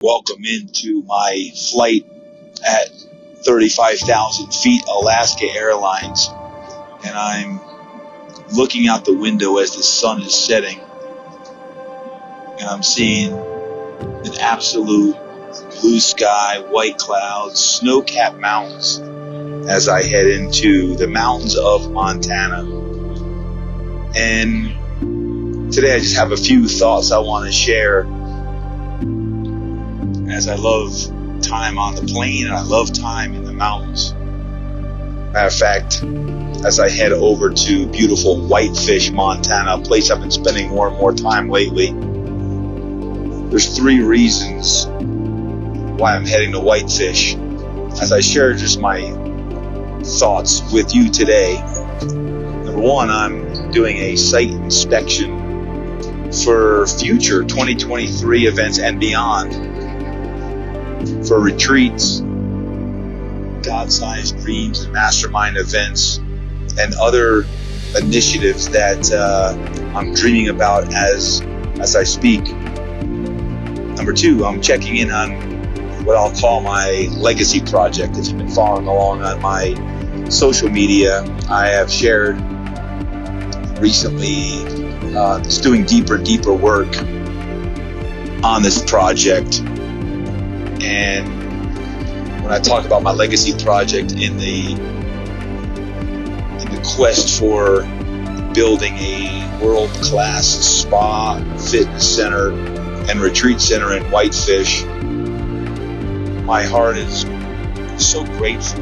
Welcome into my flight at 35,000 feet, Alaska Airlines, and I'm looking out the window as the sun is setting, and I'm seeing an absolute blue sky, white clouds, snow-capped mountains as I head into the mountains of Montana. And today I just have a few thoughts I want to share, as I love time on the plane and I love time in the mountains. Matter of fact, as I head over to beautiful Whitefish, Montana, a place I've been spending more and more time lately, there's 3 reasons why I'm heading to Whitefish. As I share just my thoughts with you today, number 1, I'm doing a site inspection for future 2023 events and beyond, for retreats, God-sized dreams and mastermind events, and other initiatives that I'm dreaming about as I speak. Number 2, I'm checking in on what I'll call my legacy project. If you've been following along on my social media, I have shared recently just doing deeper and deeper work on this project. And when I talk about my legacy project in the quest for building a world-class spa, fitness center, and retreat center in Whitefish, my heart is so grateful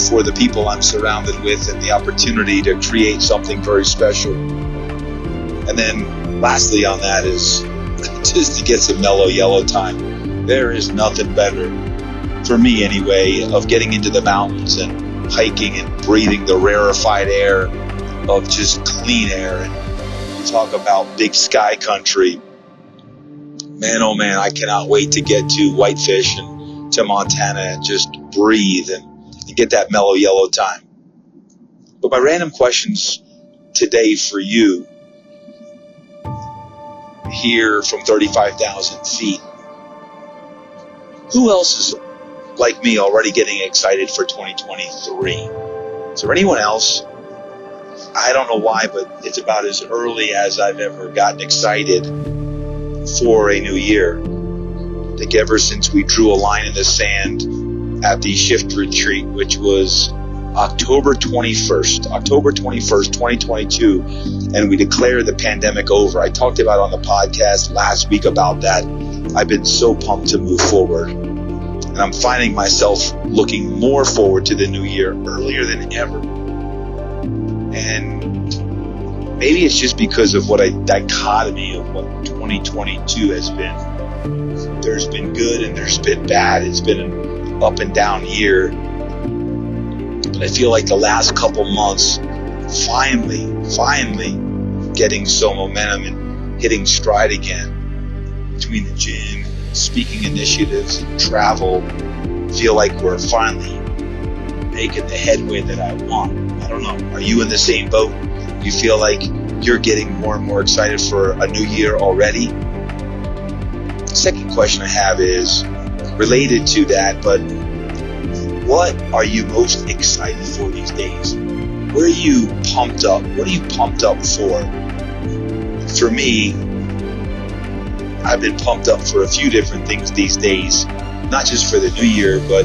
for the people I'm surrounded with and the opportunity to create something very special. And then lastly on that is just to get some mellow yellow time. There is nothing better, for me anyway, of getting into the mountains and hiking and breathing the rarefied air of just clean air. And talk about big sky country. Man, oh man, I cannot wait to get to Whitefish and to Montana and just breathe and get that mellow yellow time. But my random questions today for you, here from 35,000 feet. Who else is like me already getting excited for 2023? Is there anyone else? I don't know why, but it's about as early as I've ever gotten excited for a new year. I think ever since we drew a line in the sand at the Shift Retreat, which was October 21st, 2022, and we declared the pandemic over. I talked about on the podcast last week about that. I've been so pumped to move forward. And I'm finding myself looking more forward to the new year earlier than ever. And maybe it's just because of what a dichotomy of what 2022 has been. There's been good and there's been bad. It's been an up and down year. But I feel like the last couple months, finally getting some momentum and hitting stride again. Between the gym, speaking initiatives, travel, feel like we're finally making the headway that I want. I don't know. Are you in the same boat? You feel like you're getting more and more excited for a new year already? The second question I have is related to that, but what are you most excited for these days? Where are you pumped up? What are you pumped up for? For me, I've been pumped up for a few different things these days, not just for the new year, but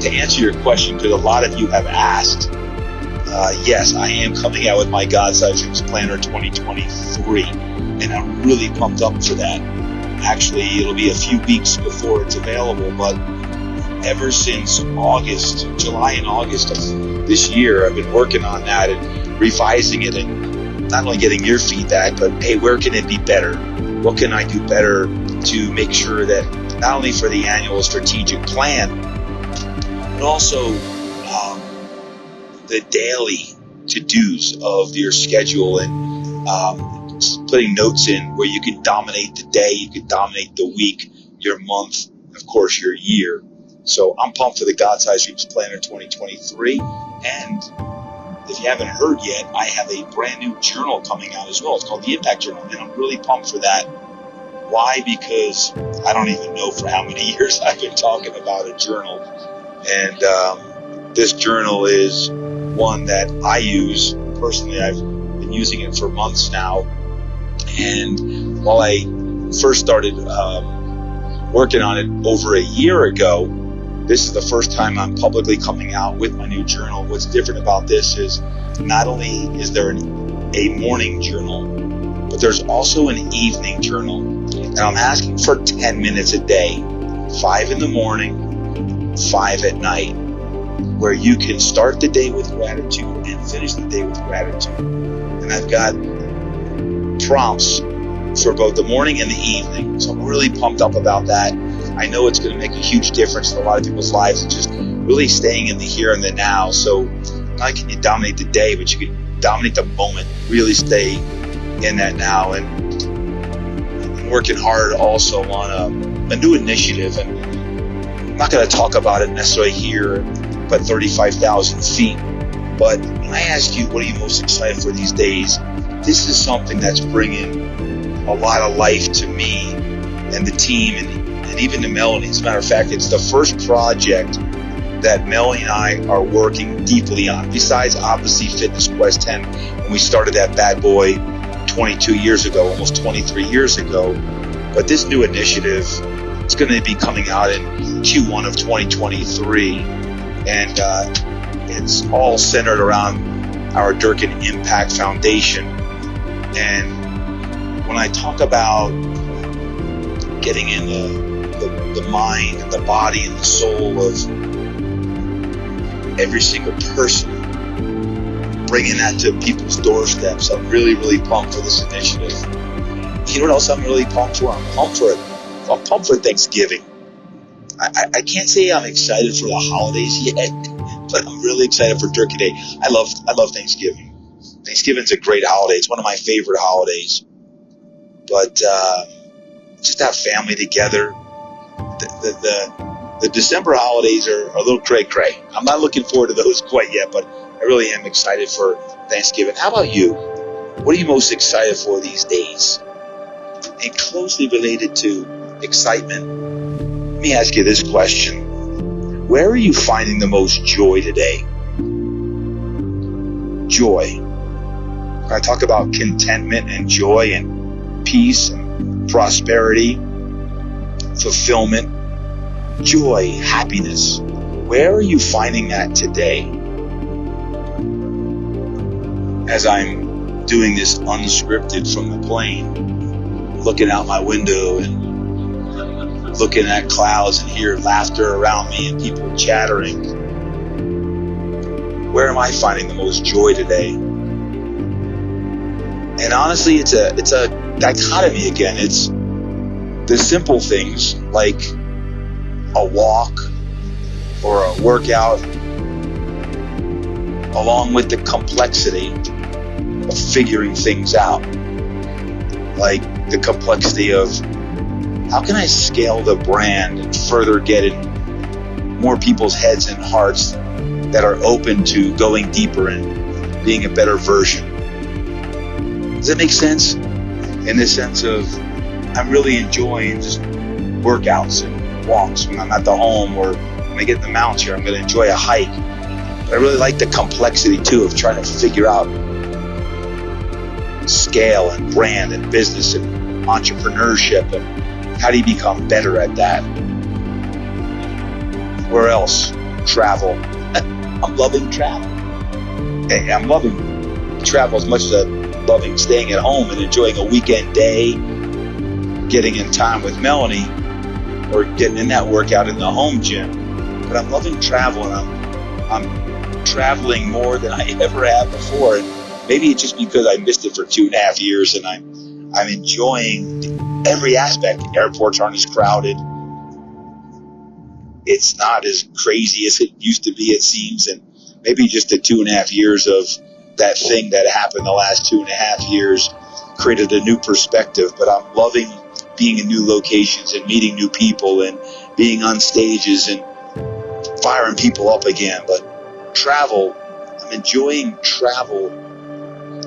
to answer your question, because a lot of you have asked, yes, I am coming out with my God-Sized Dreams Planner 2023, and I'm really pumped up for that. Actually, it'll be a few weeks before it's available, but ever since July and August of this year, I've been working on that and revising it and not only getting your feedback, but hey, where can it be better? What can I do better to make sure that not only for the annual strategic plan, but also the daily to-dos of your schedule, and putting notes in where you can dominate the day, you can dominate the week, your month, of course, your year. So I'm pumped for the God-Sized Dreams Planner 2023. And if you haven't heard yet, I have a brand new journal coming out as well. It's called the Impact Journal, and I'm really pumped for that. Why? Because I don't even know for how many years I've been talking about a journal. And this journal is one that I use personally. I've been using it for months now. And while I first started working on it over a year ago, this is the first time I'm publicly coming out with my new journal. What's different about this is not only is there a morning journal, but there's also an evening journal. And I'm asking for 10 minutes a day, 5 in the morning, 5 at night, where you can start the day with gratitude and finish the day with gratitude. And I've got prompts for both the morning and the evening. So I'm really pumped up about that. I know it's going to make a huge difference in a lot of people's lives and just really staying in the here and the now. So not can you dominate the day, but you can dominate the moment, really stay in that now. And I'm working hard also on a new initiative. And I'm not going to talk about it necessarily here, but 35,000 feet. But when I ask you, what are you most excited for these days? This is something that's bringing a lot of life to me and the team and even to Melanie. As a matter of fact, it's the first project that Melanie and I are working deeply on, besides obviously Fitness Quest 10, when we started that bad boy 22 years ago, almost 23 years ago. But this new initiative is going to be coming out in Q1 of 2023. And it's all centered around our Durkin Impact Foundation. And when I talk about getting in the mind and the body and the soul of every single person, bringing that to people's doorsteps, I'm really, really pumped for this initiative. You know what else I'm really pumped for? I'm pumped for Thanksgiving. I can't say I'm excited for the holidays yet, but I'm really excited for Turkey Day. I love Thanksgiving. Thanksgiving's a great holiday. It's one of my favorite holidays. But just have family together. The December holidays are a little cray-cray. I'm not looking forward to those quite yet, but I really am excited for Thanksgiving. How about you? What are you most excited for these days? And closely related to excitement, let me ask you this question. Where are you finding the most joy today? Joy. When I talk about contentment and joy and peace and prosperity, fulfillment, joy, happiness, where are you finding that today? As I'm doing this unscripted from the plane, looking out my window and looking at clouds and hear laughter around me and people chattering, where am I finding the most joy today? And honestly, it's a dichotomy again. It's the simple things like a walk or a workout, along with the complexity of figuring things out. Like the complexity of how can I scale the brand and further get in more people's heads and hearts that are open to going deeper and being a better version. Does that make sense? In the sense of I'm really enjoying just workouts and walks when I'm at the home, or when I get in the mountains here, I'm going to enjoy a hike. But I really like the complexity too of trying to figure out scale and brand and business and entrepreneurship and how do you become better at that. Where else? Travel. I'm loving travel. Hey, I'm loving travel as much as I'm loving staying at home and enjoying a weekend day, getting in time with Melanie, or getting in that workout in the home gym. But I'm loving travel, and I'm traveling more than I ever have before. And maybe it's just because I missed it for 2.5 years, and I'm enjoying every aspect. Airports aren't as crowded. It's not as crazy as it used to be, it seems. And maybe just the 2.5 years of that thing that happened the last 2.5 years created a new perspective. But I'm loving being in new locations and meeting new people and being on stages and firing people up again. But travel, I'm enjoying travel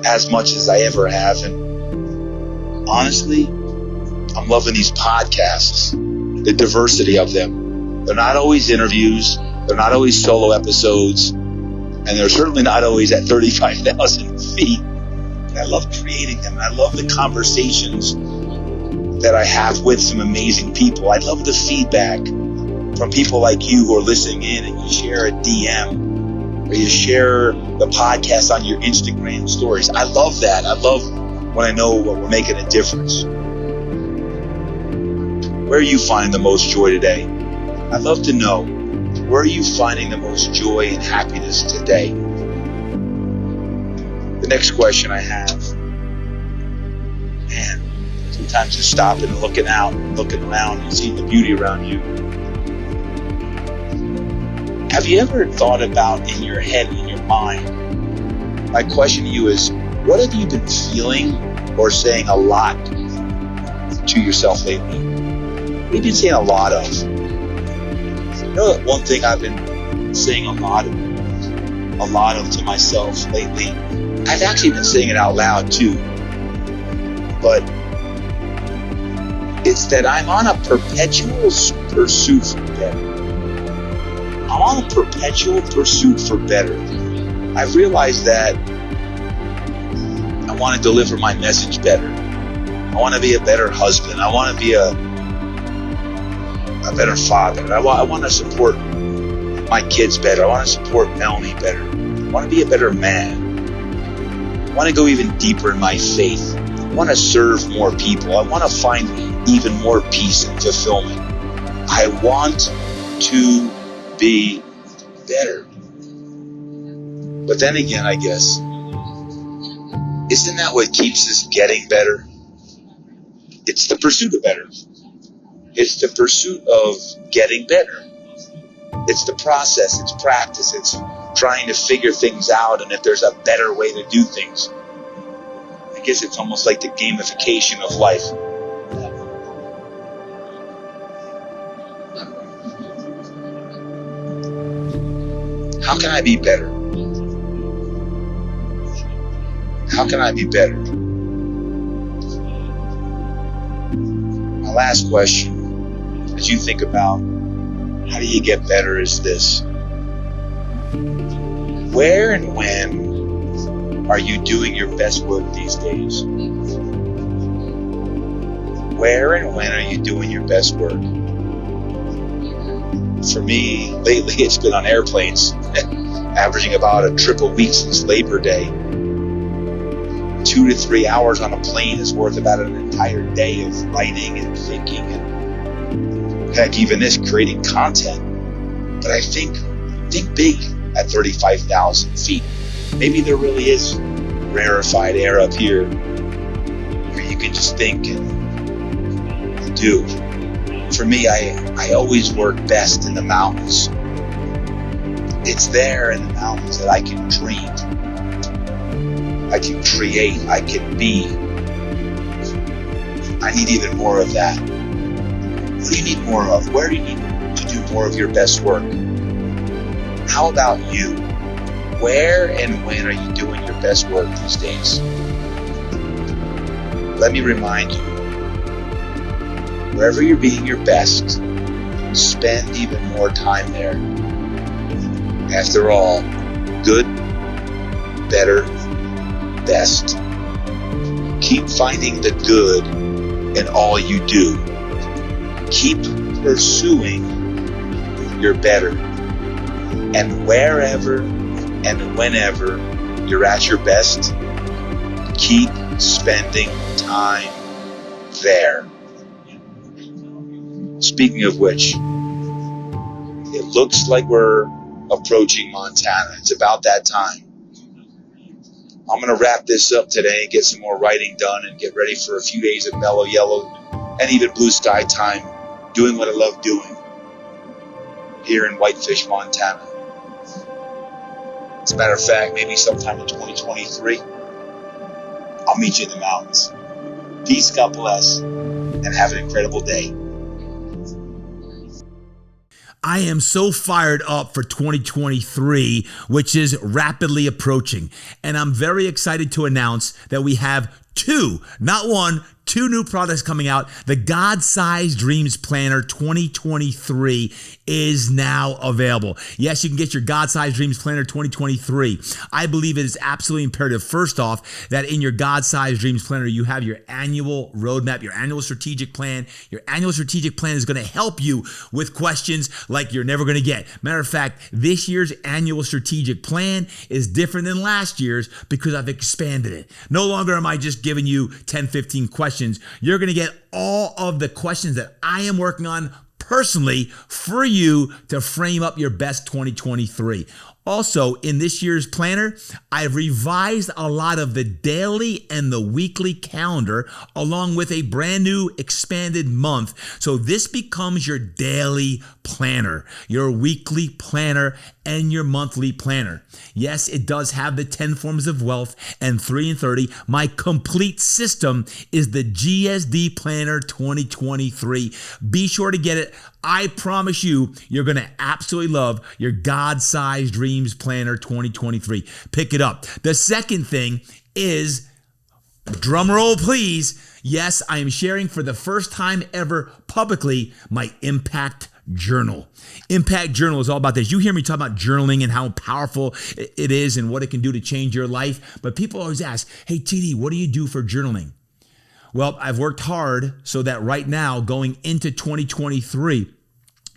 as much as I ever have. And honestly, I'm loving these podcasts, the diversity of them. They're not always interviews. They're not always solo episodes. And they're certainly not always at 35,000 feet. And I love creating them. And I love the conversations that I have with some amazing people. I love the feedback from people like you who are listening in, and you share a DM or you share the podcast on your Instagram stories. I love that. I love when I know we're making a difference. Where are you finding the most joy today? I'd love to know, where are you finding the most joy and happiness today? The next question I have, man, sometimes just stopping and looking out, looking around and seeing the beauty around you. Have you ever thought about in your head, in your mind, my question to you is, what have you been feeling or saying a lot to yourself lately? What have you been saying a lot of? You know that one thing I've been saying a lot of to myself lately? I've actually been saying it out loud too. But it's that I'm on a perpetual pursuit for better. I'm on a perpetual pursuit for better. I've realized that I want to deliver my message better. I want to be a better husband. I want to be a better father. I want to support my kids better. I want to support Melanie better. I want to be a better man. I want to go even deeper in my faith. I want to serve more people. I want to find even more peace and fulfillment. I want to be better. But then again, I guess, isn't that what keeps us getting better? It's the pursuit of better. It's the pursuit of getting better. It's the process, it's practice, it's trying to figure things out, and if there's a better way to do things. I guess it's almost like the gamification of life. How can I be better? How can I be better? My last question, as you think about how do you get better, is this. Where and when are you doing your best work these days? Where and when are you doing your best work? For me, lately it's been on airplanes, averaging about a trip a week since Labor Day. 2 to 3 hours on a plane is worth about an entire day of writing and thinking and heck, even this, creating content. But I think big at 35,000 feet. Maybe there really is rarefied air up here where you can just think and do. For me, I always work best in the mountains. It's there in the mountains that I can dream. I can create, I can be. I need even more of that. What do you need more of? Where do you need to do more of your best work? How about you? Where and when are you doing your best work these days? Let me remind you, wherever you're being your best, spend even more time there. After all, good, better, best. Keep finding the good in all you do. Keep pursuing your better. And wherever and whenever you're at your best, keep spending time there. Speaking of which, it looks like we're approaching Montana. It's about that time. I'm going to wrap this up today and get some more writing done and get ready for a few days of mellow yellow and even blue sky time, doing what I love doing here in Whitefish, Montana. As a matter of fact, maybe sometime in 2023, I'll meet you in the mountains. Peace, God bless, and have an incredible day. I am so fired up for 2023, which is rapidly approaching. And I'm very excited to announce that we have two, not one, 2 new products coming out. The God-Sized Dreams Planner 2023 is now available. Yes, you can get your God-Sized Dreams Planner 2023. I believe it is absolutely imperative, first off, that in your God-Sized Dreams Planner, you have your annual roadmap, your annual strategic plan. Your annual strategic plan is going to help you with questions like you're never going to get. Matter of fact, this year's annual strategic plan is different than last year's because I've expanded it. No longer am I just giving you 10, 15 questions. You're going to get all of the questions that I am working on personally for you to frame up your best 2023. Also, in this year's planner, I've revised a lot of the daily and the weekly calendar along with a brand new expanded month. So this becomes your daily planner, your weekly planner, and your monthly planner. Yes, it does have the 10 forms of wealth and 3 and 30. My complete system is the GSD Planner 2023. Be sure to get it. I promise you, you're going to absolutely love your God-Sized Dreams Planner 2023. Pick it up. The second thing is, drum roll please, yes, I am sharing for the first time ever publicly my Impact Journal. Impact Journal is all about this. You hear me talk about journaling and how powerful it is and what it can do to change your life. But people always ask, hey, TD, what do you do for journaling? Well, I've worked hard so that right now, going into 2023,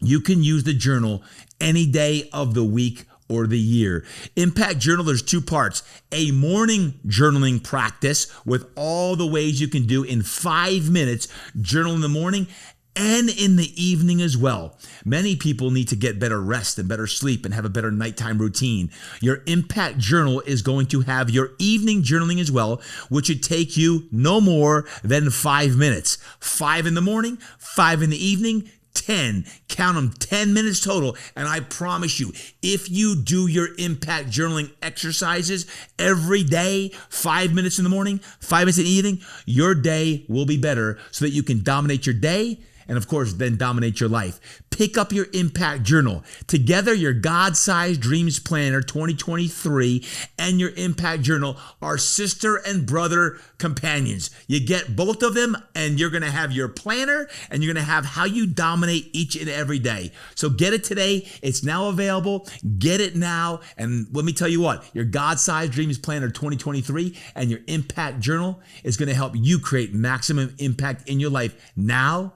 you can use the journal any day of the week or the year. Impact Journal, there's 2 parts. A morning journaling practice with all the ways you can do in 5 minutes, journal in the morning and in the evening as well. Many people need to get better rest and better sleep and have a better nighttime routine. Your Impact Journal is going to have your evening journaling as well, which would take you no more than 5 minutes. 5 in the morning, 5 in the evening, 10. Count them, 10 minutes total. And I promise you, if you do your Impact Journaling exercises every day, 5 minutes in the morning, 5 minutes in the evening, your day will be better so that you can dominate your day and of course, then dominate your life. Pick up your Impact Journal. Together, your God-Sized Dreams Planner 2023 and your Impact Journal are sister and brother companions. You get both of them and you're going to have your planner and you're going to have how you dominate each and every day. So get it today. It's now available. Get it now. And let me tell you what, your God-Sized Dreams Planner 2023 and your Impact Journal is going to help you create maximum impact in your life now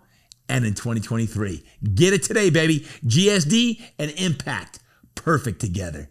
and in 2023. Get it today, baby. GSD and Impact, perfect together.